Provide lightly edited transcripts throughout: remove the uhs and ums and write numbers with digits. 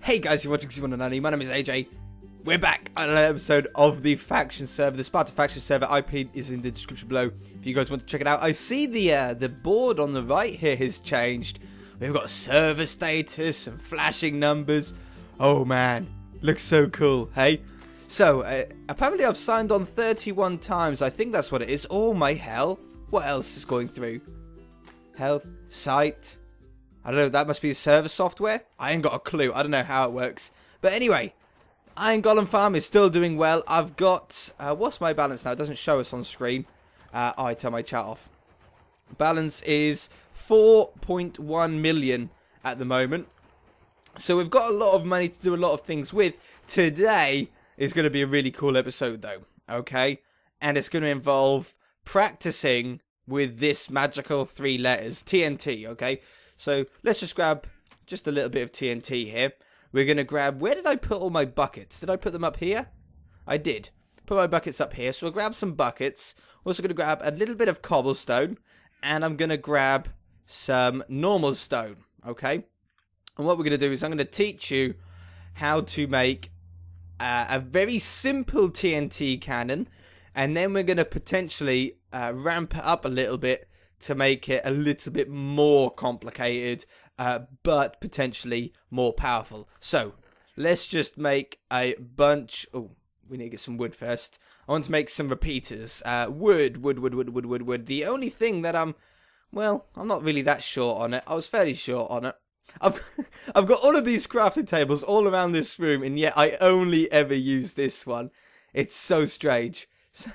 Hey guys, you're watching X190. My name is AJ. We're back on another episode of the faction server, the Sparta faction server. IP is in the description below if you guys want to check it out. I see the board on the right here has changed. We've got server status and flashing numbers. Oh man, looks so cool, hey? So, apparently I've signed on 31 times. I think that's what it is. Oh, my health. What else is going through? Health, site. I don't know, that must be the server software? I ain't got a clue. I don't know how it works. But anyway, Iron Golem Farm is still doing well. I've got... what's my balance now? It doesn't show us on screen. I turn my chat off. Balance is 4.1 million at the moment. So we've got a lot of money to do a lot of things with. Today is going to be a really cool episode though. Okay? And it's going to involve practicing with this magical 3 letters. TNT, okay? So let's just grab just a little bit of TNT here. We're going to grab... Where did I put all my buckets? Did I put them up here? I did. Put my buckets up here. So we'll grab some buckets. We're also going to grab a little bit of cobblestone. And I'm going to grab some normal stone. Okay? And what we're going to do is I'm going to teach you how to make a very simple TNT cannon. And then we're going to potentially ramp it up a little bit to make it a little bit more complicated, but potentially more powerful. So, let's just make a bunch... Oh, we need to get some wood first. I want to make some repeaters. Wood. The only thing that well, I'm not really that short on it. I was fairly short on it. I've got all of these crafting tables all around this room, and yet I only ever use this one. It's so strange. So,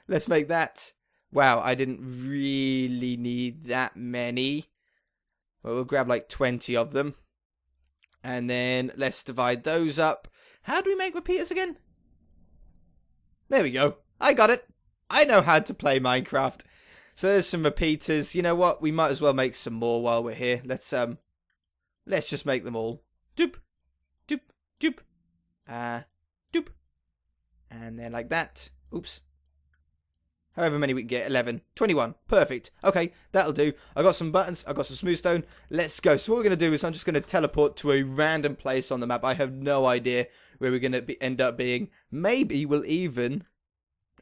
let's make that... Wow, I didn't really need that many. Well, we'll grab like 20 of them. And then let's divide those up. How do we make repeaters again? There we go. I got it. I know how to play Minecraft. So there's some repeaters. You know what? We might as well make some more while we're here. Let's just make them all. Doop. Doop. Doop. Doop. And then like that. Oops. However many we can get, 11, 21, perfect. Okay, that'll do. I got some buttons, I got some smooth stone. Let's go. So what we're going to do is I'm just going to teleport to a random place on the map. I have no idea where we're going to end up being. Maybe we'll even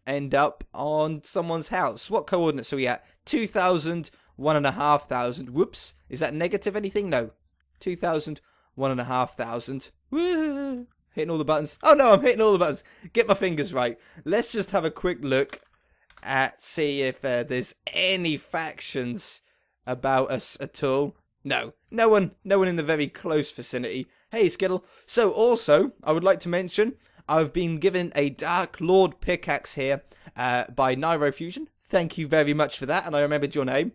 end up on someone's house. What coordinates are we at? 2,000, 1,500. Whoops. Is that negative anything? No. 2,000, 1,500. Woo! Hitting all the buttons. Oh no, I'm hitting all the buttons. Get my fingers right. Let's just have a quick look at see if there's any factions about us at all. No one in the very close vicinity. Hey Skittle. So also I would like to mention I've been given a Dark Lord pickaxe here by Nairo Fusion. Thank you very much for that, and I remembered your name.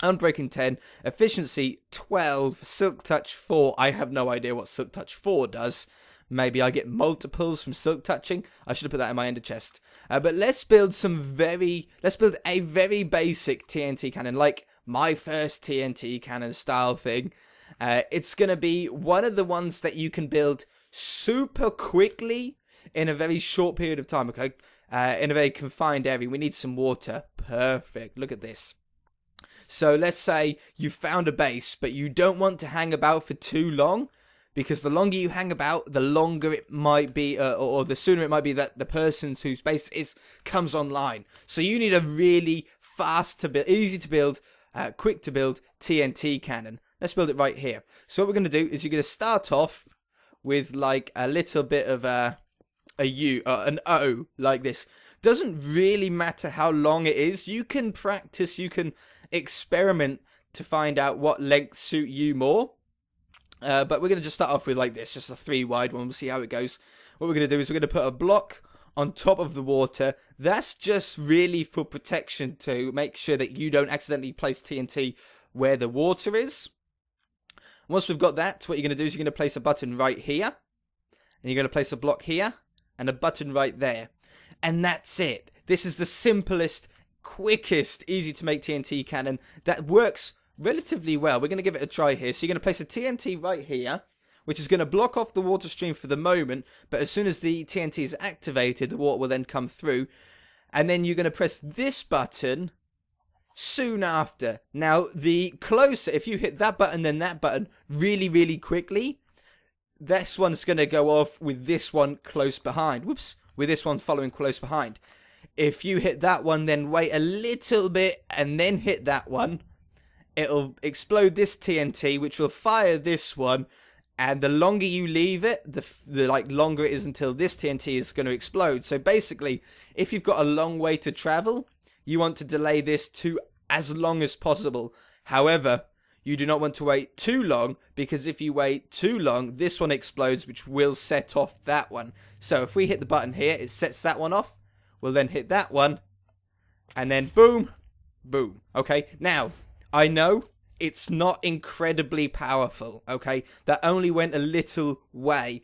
Unbreaking 10, efficiency 12, silk touch 4. I have no idea what silk touch 4 does. Maybe I get multiples from silk touching. I should have put that in my ender chest. But let's build a very basic TNT cannon, like my first TNT cannon style thing. It's going to be one of the ones that you can build super quickly in a very short period of time, okay? In a very confined area. We need some water. Perfect. Look at this. So let's say you found a base, but you don't want to hang about for too long. Because the longer you hang about, the longer it might be, or the sooner it might be that the person whose base is comes online. So you need a really fast to build, easy to build, quick to build TNT cannon. Let's build it right here. So what we're going to do is you're going to start off with like a little bit of an O like this. Doesn't really matter how long it is. You can practice, you can experiment to find out what length suit you more. But we're going to just start off with like this, just a 3 wide one. We'll see how it goes. What we're going to do is we're going to put a block on top of the water. That's just really for protection to make sure that you don't accidentally place TNT where the water is. Once we've got that, what you're going to do is you're going to place a button right here. And you're going to place a block here and a button right there. And that's it. This is the simplest, quickest, easy to make TNT cannon that works relatively well. We're going to give it a try here. So you're going to place a TNT right here, which is going to block off the water stream for the moment, but as soon as the TNT is activated, the water will then come through, and then you're going to press this button soon after. Now, the closer, if you hit that button then that button really, really quickly, this one's going to go off with this one close behind. Whoops. With this one following close behind. If you hit that one, then wait a little bit and then hit that one, it'll explode this TNT, which will fire this one. And the longer you leave it, the longer it is until this TNT is going to explode. So basically, if you've got a long way to travel, you want to delay this to as long as possible. However, you do not want to wait too long, because if you wait too long, this one explodes, which will set off that one. So if we hit the button here, it sets that one off. We'll then hit that one, and then boom, boom. Okay, now, I know it's not incredibly powerful, okay? That only went a little way.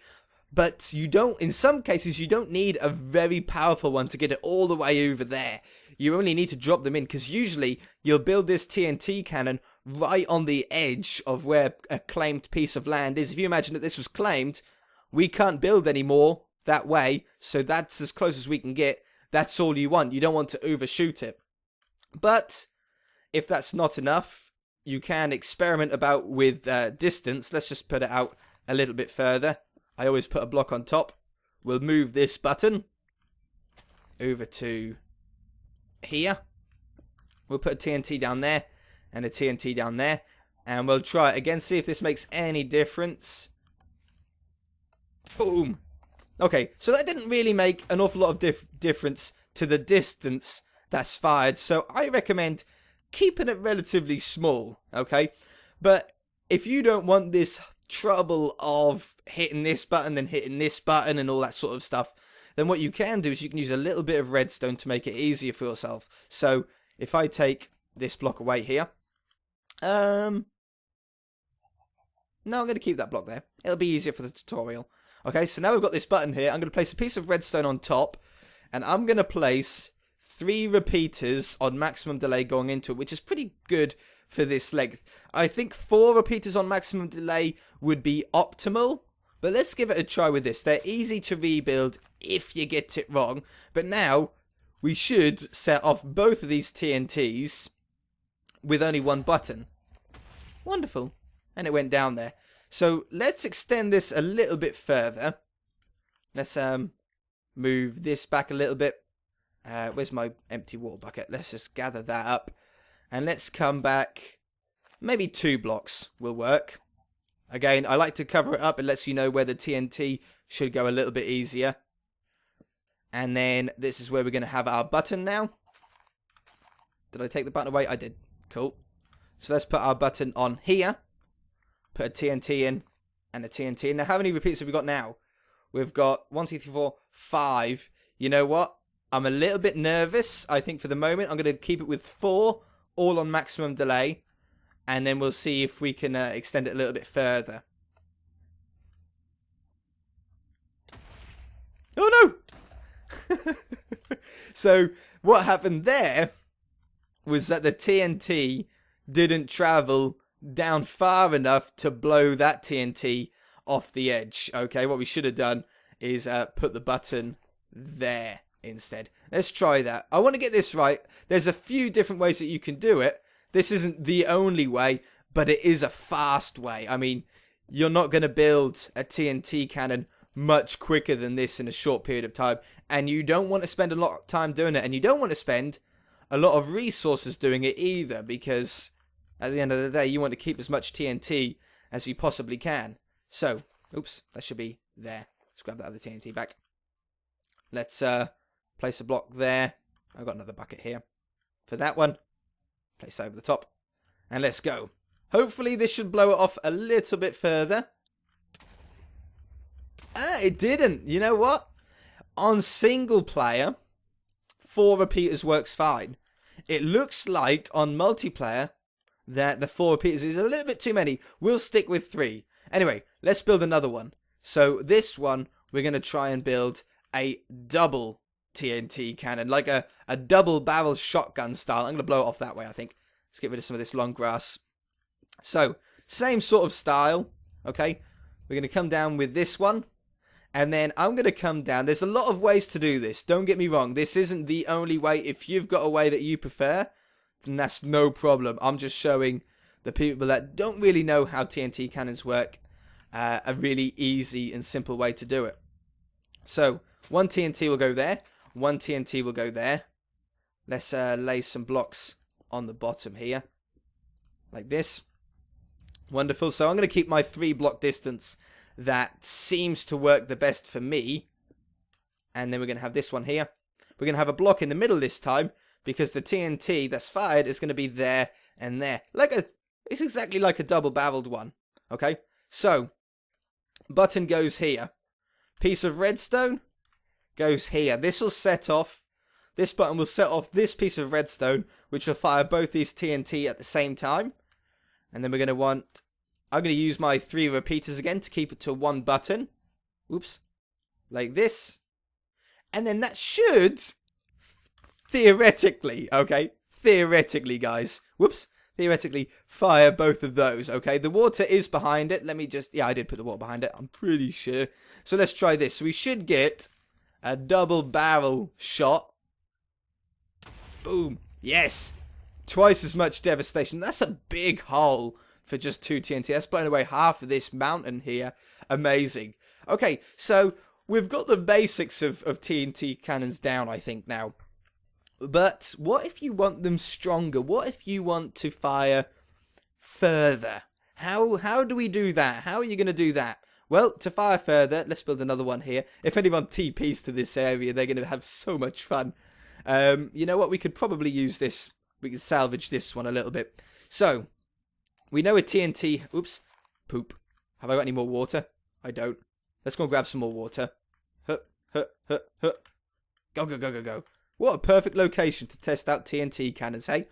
But you don't, in some cases, you don't need a very powerful one to get it all the way over there. You only need to drop them in, because usually you'll build this TNT cannon right on the edge of where a claimed piece of land is. If you imagine that this was claimed, we can't build anymore that way, so that's as close as we can get. That's all you want. You don't want to overshoot it. But if that's not enough, you can experiment about with distance. Let's just put it out a little bit further. I always put a block on top. We'll move this button over to here. We'll put a TNT down there and a TNT down there. And we'll try it again, see if this makes any difference. Boom. Okay, so that didn't really make an awful lot of difference to the distance that's fired. So I recommend keeping it relatively small, okay? But if you don't want this trouble of hitting this button, then hitting this button and all that sort of stuff, then what you can do is you can use a little bit of redstone to make it easier for yourself. So if I take this block away here, no, I'm going to keep that block there. It'll be easier for the tutorial. Okay, so now we've got this button here. I'm going to place a piece of redstone on top, and I'm going to place 3 repeaters on maximum delay going into it, which is pretty good for this length. I think 4 repeaters on maximum delay would be optimal, but let's give it a try with this. They're easy to rebuild if you get it wrong, but now we should set off both of these TNTs with only one button. Wonderful. And it went down there. So let's extend this a little bit further. Let's move this back a little bit. Where's my empty water bucket? Let's just gather that up. And let's come back. Maybe 2 blocks will work. Again, I like to cover it up. It lets you know where the TNT should go a little bit easier. And then this is where we're going to have our button now. Did I take the button away? I did. Cool. So let's put our button on here. Put a TNT in and a TNT in. Now, how many repeats have we got now? We've got 1, 2, 3, 4, 5. You know what? I'm a little bit nervous. I think for the moment, I'm going to keep it with 4, all on maximum delay. And then we'll see if we can extend it a little bit further. Oh, no! So, what happened there was that the TNT didn't travel down far enough to blow that TNT off the edge. Okay, what we should have done is put the button there instead. Let's try that. I want to get this right. There's a few different ways that you can do it. This isn't the only way, but it is a fast way. I mean, you're not going to build a TNT cannon much quicker than this in a short period of time, and you don't want to spend a lot of time doing it, and you don't want to spend a lot of resources doing it either, because at the end of the day, you want to keep as much TNT as you possibly can. So, oops, that should be there. Let's grab that other TNT back. Let's place a block there. I've got another bucket here for that one. Place that over the top. And let's go. Hopefully this should blow it off a little bit further. Ah, it didn't. You know what? On single player, 4 repeaters works fine. It looks like on multiplayer that the 4 repeaters is a little bit too many. We'll stick with 3. Anyway, let's build another one. So this one, we're going to try and build a double TNT cannon, like a double barrel shotgun style. I'm going to blow it off that way, I think. Let's get rid of some of this long grass. So, same sort of style, okay? We're going to come down with this one. And then I'm going to come down. There's a lot of ways to do this. Don't get me wrong. This isn't the only way. If you've got a way that you prefer, then that's no problem. I'm just showing the people that don't really know how TNT cannons work a really easy and simple way to do it. So, one TNT will go there. One TNT will go there. Let's lay some blocks on the bottom here. Like this. Wonderful. So I'm going to keep my 3-block distance. That seems to work the best for me. And then we're going to have this one here. We're going to have a block in the middle this time, because the TNT that's fired is going to be there and there. It's exactly like a double-barreled one. Okay? So, button goes here. Piece of redstone goes here. This will set off. This button will set off this piece of redstone, which will fire both these TNT at the same time. And then we're going to want... I'm going to use my 3 repeaters again to keep it to 1 button. Oops. Like this. And then that should... theoretically, okay? Theoretically, guys. Whoops. Theoretically, fire both of those, okay? The water is behind it. Let me just... yeah, I did put the water behind it. I'm pretty sure. So let's try this. So we should get a double barrel shot. Boom. Yes. Twice as much devastation. That's a big hole for just 2 TNT. That's blowing away half of this mountain here. Amazing. Okay, so we've got the basics of TNT cannons down, I think, now. But what if you want them stronger? What if you want to fire further? How do we do that? How are you going to do that? Well, to fire further, let's build another one here. If anyone TPs to this area, they're going to have so much fun. You know what? We could probably use this. We could salvage this one a little bit. So, we know a TNT... oops. Poop. Have I got any more water? I don't. Let's go and grab some more water. Huh, huh, huh, huh. Go, go, go, go, go. What a perfect location to test out TNT cannons, hey?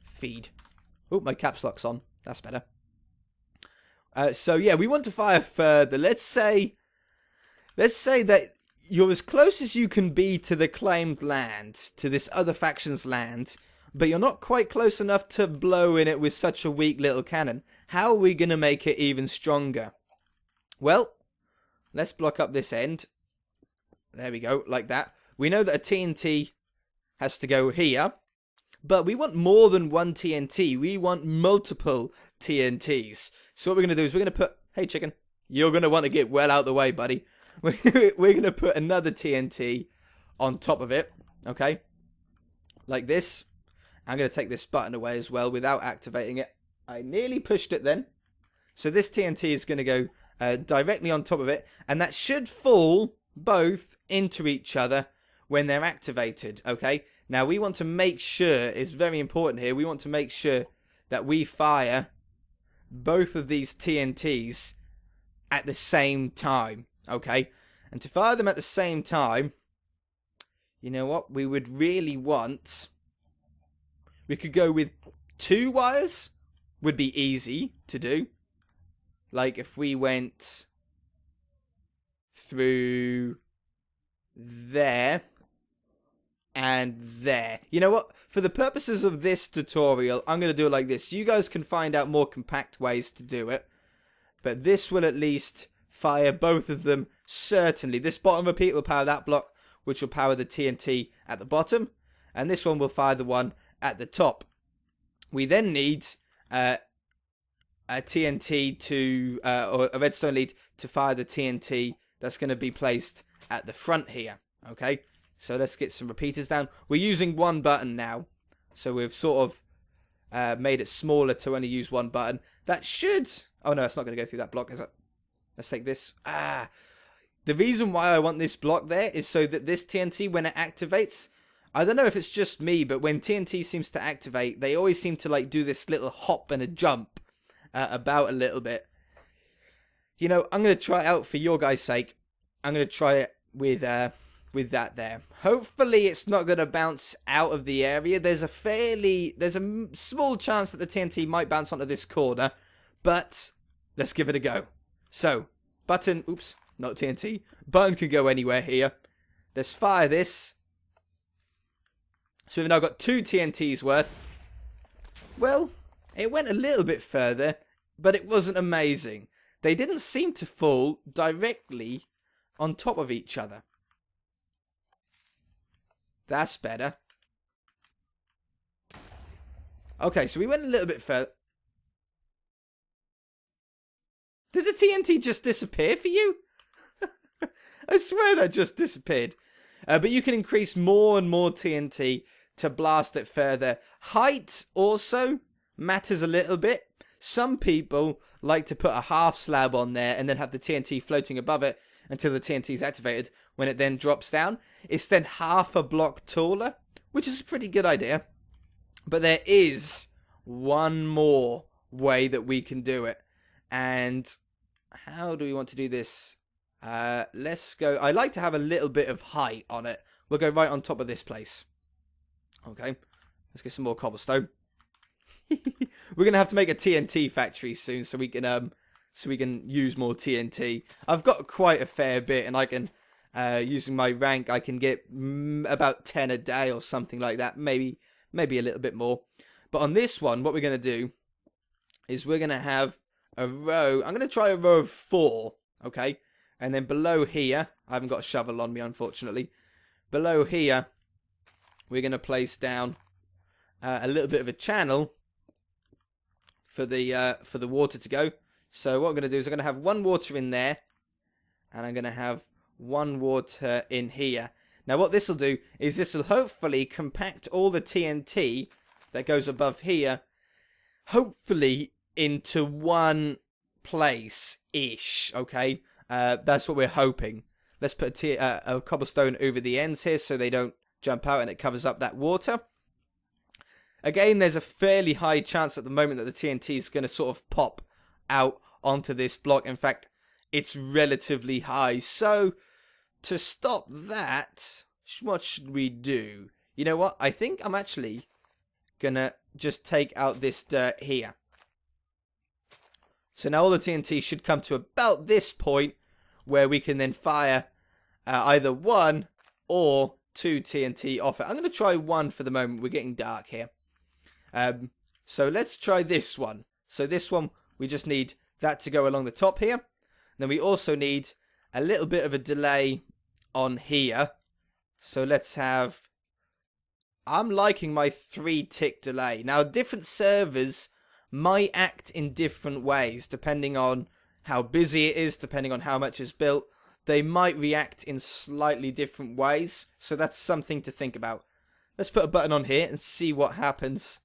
Feed. Oh, my caps lock's on. That's better. So, yeah, we want to fire further. Let's say that you're as close as you can be to the claimed land, to this other faction's land, but you're not quite close enough to blow in it with such a weak little cannon. How are we going to make it even stronger? Well, let's block up this end. There we go, like that. We know that a TNT has to go here, but we want more than one TNT. We want multiple TNTs. So what we're going to do is we're going to put... hey, chicken, you're going to want to get well out the way, buddy. We're going to put another TNT on top of it, okay? Like this. I'm going to take this button away as well without activating it. I nearly pushed it then. So this TNT is going to go directly on top of it, and that should fall both into each other when they're activated, okay? Now, we want to make sure, it's very important here, we want to make sure that we fire both of these TNTs at the same time, okay? And to fire them at the same time, you know what? We would really want... we could go with 2 wires. Would be easy to do. Like if we went through there and there. You know what? For the purposes of this tutorial, I'm going to do it like this. You guys can find out more compact ways to do it. But this will at least fire both of them, certainly. This bottom repeat will power that block, which will power the TNT at the bottom. And this one will fire the one at the top. We then need a TNT to, or a redstone lead to fire the TNT that's going to be placed at the front here. Okay, so let's get some repeaters down. We're using 1 button now, so we've sort of made it smaller to only use 1 button. That should... oh no, it's not going to go through that block, is it? Let's take this. The reason why I want this block there is so that this TNT, when it activates... I don't know if it's just me, but when TNT seems to activate, they always seem to like do this little hop and a jump about a little bit. You know, I'm going to try it out for your guys' sake. I'm going to try it with that there. Hopefully it's not going to bounce out of the area. There's a small chance that the TNT might bounce onto this corner, but let's give it a go. So, button, oops, not TNT. Button can go anywhere here. Let's fire this. So we've now got 2 TNTs worth. Well, it went a little bit further, but it wasn't amazing. They didn't seem to fall directly on top of each other. That's better. Okay, so we went a little bit further. Did the TNT just disappear for you? I swear that just disappeared. But you can increase more and more TNT to blast it further. Height also matters a little bit. Some people like to put a half slab on there and then have the TNT floating above it until the TNT is activated. When it then drops down, it's then half a block taller, which is a pretty good idea. But there is one more way that we can do it. And how do we want to do this? Let's go. I like to have a little bit of height on it. We'll go right on top of this place. Okay. Let's get some more cobblestone. We're gonna have to make a TNT factory soon, so we can use more TNT. I've got quite a fair bit, and I can, using my rank, I can get about 10 a day or something like that. Maybe a little bit more. But on this one, what we're gonna do is we're gonna have a row. I'm gonna try a row of 4. Okay, and then below here, I haven't got a shovel on me, unfortunately. Below here, we're gonna place down a little bit of a channel for the water to go. So what I'm going to do is I'm going to have one water in there, and I'm going to have one water in here. Now what this will do is this will hopefully compact all the TNT that goes above here, hopefully into one place-ish, okay? That's what we're hoping. Let's put a cobblestone over the ends here so they don't jump out and it covers up that water. Again, there's a fairly high chance at the moment that the TNT is going to sort of pop out onto this block. In fact, it's relatively high. So, to stop that, what should we do? You know what? I think I'm actually going to just take out this dirt here. So now all the TNT should come to about this point where we can then fire either 1 or 2 TNT off it. I'm going to try 1 for the moment. We're getting dark here. So let's try this one. So this one, we just need that to go along the top here. Then we also need a little bit of a delay on here. So let's have... I'm liking my 3-tick delay. Now, different servers might act in different ways, depending on how busy it is, depending on how much is built. They might react in slightly different ways. So that's something to think about. Let's put a button on here and see what happens.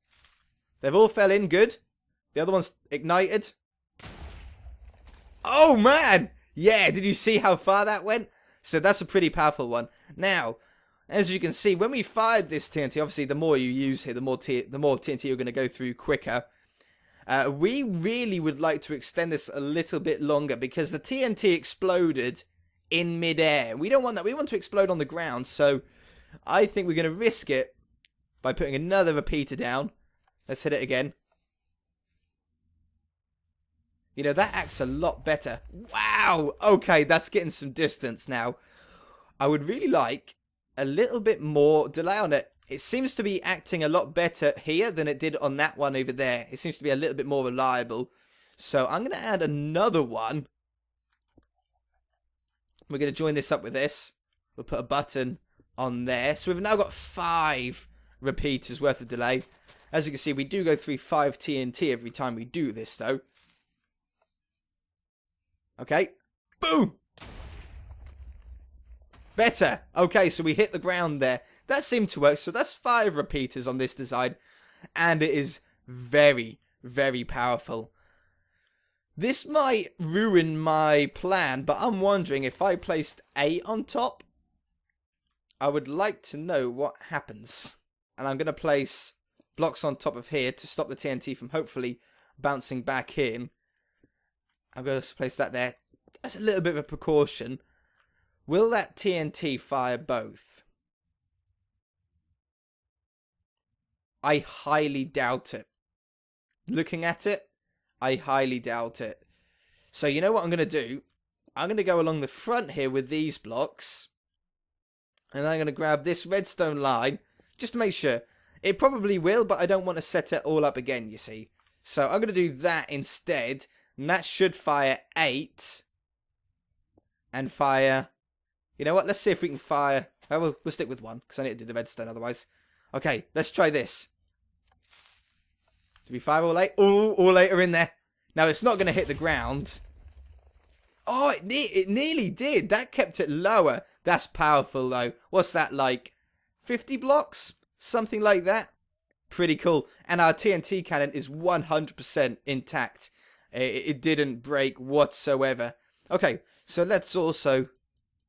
They've all fell in, good. The other one's ignited. Oh, man! Yeah, did you see how far that went? So that's a pretty powerful one. Now, as you can see, when we fired this TNT, obviously the more you use here, the more TNT you're going to go through quicker. We really would like to extend this a little bit longer because the TNT exploded in midair. We don't want that. We want to explode on the ground. So I think we're going to risk it by putting another repeater down. Let's hit it again. You know, that acts a lot better. Wow! Okay, that's getting some distance now. I would really like a little bit more delay on it. It seems to be acting a lot better here than it did on that one over there. It seems to be a little bit more reliable. So I'm going to add another one. We're going to join this up with this. We'll put a button on there. So we've now got 5 repeaters worth of delay. As you can see, we do go through 5 TNT every time we do this, though. Okay. Boom! Better. Okay, so we hit the ground there. That seemed to work. So that's 5 repeaters on this design. And it is very, very powerful. This might ruin my plan, but I'm wondering if I placed 8 on top, I would like to know what happens. And I'm going to place blocks on top of here to stop the TNT from hopefully bouncing back in. I'm going to place that there. That's a little bit of a precaution. Will that TNT fire both? I highly doubt it. Looking at it, I highly doubt it. So you know what I'm going to do? I'm going to go along the front here with these blocks. And I'm going to grab this redstone line just to make sure. It probably will, but I don't want to set it all up again, you see. So I'm going to do that instead. And that should fire 8. And fire... You know what? Let's see if we can fire... Oh, we'll stick with 1, because I need to do the redstone otherwise. Okay, let's try this. Did we fire all 8? Oh, all 8 are in there. Now, it's not going to hit the ground. Oh, it nearly did. That kept it lower. That's powerful, though. What's that, like 50 blocks? Something like that. Pretty cool. And our TNT cannon is 100% intact. It didn't break whatsoever. Okay, so let's also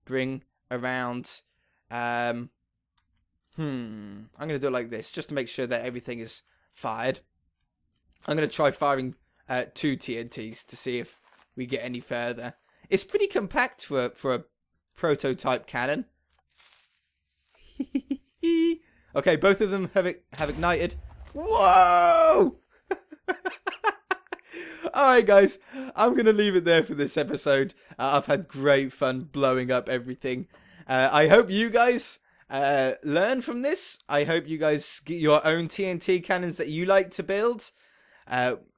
bring around... I'm going to do it like this, just to make sure that everything is fired. I'm going to try firing 2 TNTs to see if we get any further. It's pretty compact for a prototype cannon. Okay, both of them have ignited. Whoa! Alright guys, I'm going to leave it there for this episode. I've had great fun blowing up everything. I hope you guys learn from this. I hope you guys get your own TNT cannons that you like to build.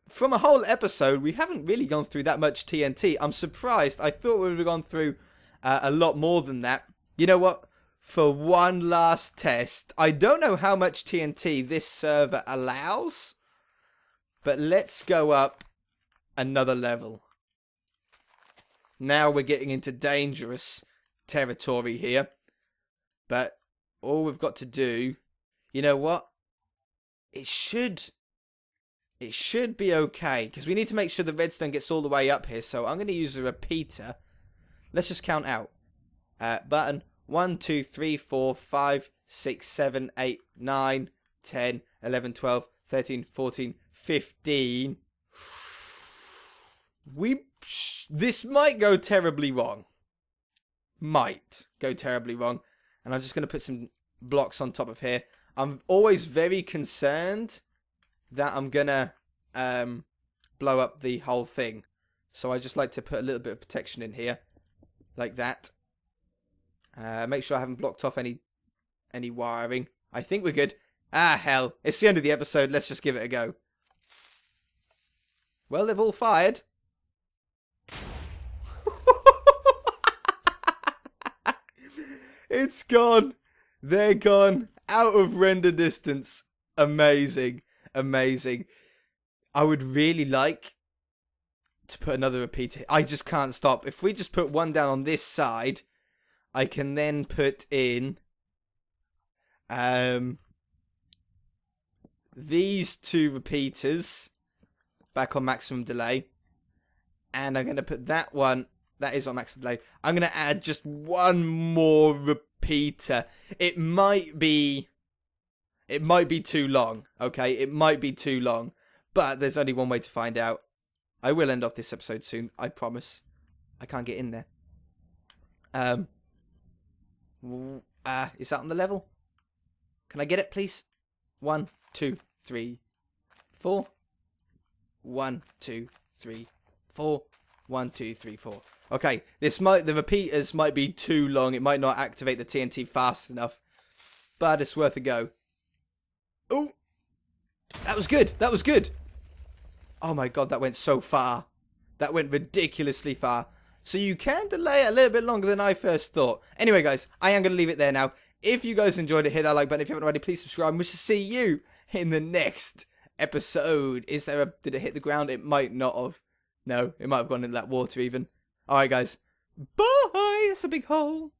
From a whole episode, we haven't really gone through that much TNT. I'm surprised. I thought we would have gone through a lot more than that. You know what? For one last test, I don't know how much TNT this server allows, but let's go up another level. Now we're getting into dangerous territory here, but all we've got to do, you know what? It should be okay, because we need to make sure the redstone gets all the way up here, so I'm going to use a repeater. Let's just count out. Button 1, 2, 3, 4, 5, 6, 7, 8, 9, 10, 11, 12, 13, 14, 15. This might go terribly wrong. Might go terribly wrong. And I'm just going to put some blocks on top of here. I'm always very concerned that I'm going to blow up the whole thing. So I just like to put a little bit of protection in here. Like that. Make sure I haven't blocked off any wiring. I think we're good. Ah, hell. It's the end of the episode. Let's just give it a go. Well, they've all fired. It's gone. They're gone. Out of render distance. Amazing. Amazing. I would really like to put another repeater. I just can't stop. If we just put one down on this side, I can then put in these 2 repeaters back on maximum delay. And I'm going to put that one, that is on maximum delay. I'm going to add just one more repeater. It might be too long, okay? It might be too long. But there's only one way to find out. I will end off this episode soon, I promise. I can't get in there. Is that on the level? Can I get it, please? 1, 2, 3, 4. 1, 2, 3, 4. 1, 2, 3, 4. Okay, the repeaters might be too long. It might not activate the TNT fast enough, but it's worth a go. Oh, that was good. That was good. Oh my god, that went so far. That went ridiculously far. So you can delay it a little bit longer than I first thought. Anyway, guys, I am going to leave it there now. If you guys enjoyed it, hit that like button. If you haven't already, please subscribe. And we shall see you in the next episode. Did it hit the ground? It might not have. No, it might have gone into that water even. Alright, guys. Bye! It's a big hole.